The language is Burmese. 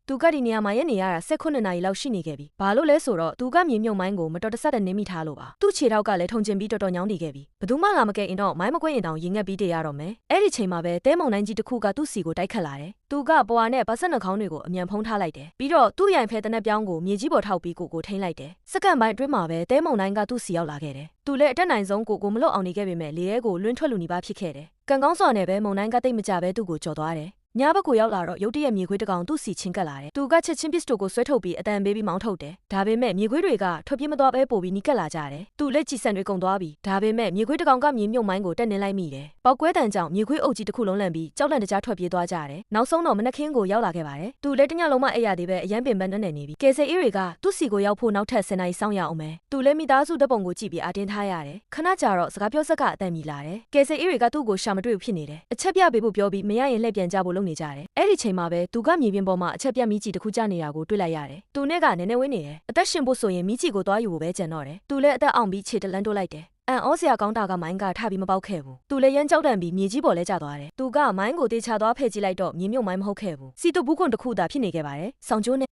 သူကဒီနေရာမှာရဲ့နေရတာ16နာရီလောက်ရှိနေခဲ့ပြီဘာလို့လဲဆိုတော့သူကမြေမြုပ်မိုင်းကိုမတော်တဆတဲ့နင်းမိထားလို့ပါသူ့ခြေထောက်ကလည်းထုံကျင်ပြီးတော်တော်ညောင်းနေခဲ့ပြီဘယ်သူမှလာမကဲရင်တော့မိုင်းမကွင်းရင်တောင်ရင်ငက်ပြီးတရတော့မယ်အဲ့ဒီချိန်မှာပဲတဲမုံတိုင်းကြီးတစ်ခုကသူ့စီကိုတိုက်ခတ်လာတယ်သူကပွာနဲ့ပါဆက်နှခေါင်းတွေကိုအမြန်ဖုံးထားလိုက်တယ်ပြီးတော့သူ့ရိုင်ဖဲတနက်ပြောင်းကိုမြေကြီးပေါ်ထောက်ပြီးကိုထိန်းလိုက်တယ်စက္ကန့်ပိုင်းအတွင်းမှာပဲတဲမုံတိုင်းကသူ့စီရောက်လာခဲ့တယ်သူလည်းအတက်နိုင်ဆုံးကိုမလွတ်အောင်နေခဲ့ပေမဲ့လေရဲကိုလွှင့်ထွက်လူနေပါဖြစ်ခဲ့တယ်ကံကောင်းစွာနဲ့ပဲမုံတိုင်းကတိတ်မကြပဲသူ့ကိုကြော်သွားတယ်ညဘက်ကိုရောက်လာတော့ရုတ်တရက်မြေခွေးတစ်ကောင်သူ့စီချင်းကပ်လာတယ်။သူကချက်ချင်းပစ္စတိုကိုဆွဲထုတ်ပြီးအတန်ပေးပြီးမောင်းထုတ်တယ်။ဒါပေမဲ့မြေခွေးတွေကထွက်ပြေးမသွားပဲပို့ပြီးနီးကပ်လာကြတယ်။သူလက်ချီဆန်တွေကုန်သွားပြီ။ဒါပေမဲ့မြေခွေးတစ်ကောင်ကမြေမြုပ်မိုင်းကိုတက်နင်းလိုက်မိတယ်။ပေါက်ကွဲတန်ကြောင့်မြေခွေးအုပ်ကြီးတစ်ခုလုံးလန့်ပြီးကြောက်လန့်တကြားထွက်ပြေးသွားကြတယ်။နောက်ဆုံးတော့မနက်ခင်းကိုရောက်လာခဲ့ပါတယ်။သူလည်းတညလုံးမှအိပ်ရသေးပဲအရန်ပင်ပန်းနေပြီ။ကယ်ဆယ်အေးတွေကသူ့စီကိုရောက်ဖို့နောက်ထပ်10နာရီစောင့်ရအောင်မယ်။သူလည်းမိသားစုတပ်ပုံကိုကြည့်ပြီးအားတင်းထားရတယ်။ခဏကြာတော့စကားပြောစက်ကအတန်မြည်လာတယ်။ကယ်ဆယ်အေးတွေကသူ့ကိုရှာမတွေ့ဘူးဖြစ်နေတယ်။အချက်ပြပေးဖို့ပြောပြီးမရရင်လှည့်ပြန်ကြဖို့လုပ်နေကြတယ်။အဲ့ဒီချိန်မှာပဲသူကမြေပြင်ပေါ်မှာအချက်ပြတ်မီးကြီးတစ်ခုကျနေတာကိုတွေ့လိုက်ရတယ်။သူနဲ့ကနည်းနည်းဝေးနေတယ်။အသက်ရှင်ဖို့ဆိုရင်မီးကြီးကိုသွားယူဖို့ပဲကြံတော့တယ်။သူလည်းအသက်အောင်ပြီးခြေတလန်းတိုးလိုက်တယ်။အန်ဩစရာကောင်းတာကမိုင်းကထပြီးမပေါက်ခဲ့ဘူး။သူလည်းရမ်းကြောက်တန်ပြီးမြေကြီးပေါ်လဲကျသွားတယ်။သူကမိုင်းကိုတေချာသွားဖယ်ကြည့်လိုက်တော့မြေမြုပ်မိုင်းမဟုတ်ခဲ့ဘူး။စီတုဘူးခွန်တစ်ခုသာဖြစ်နေခဲ့ပါတယ်။ဆောင်းကျိုးနဲ့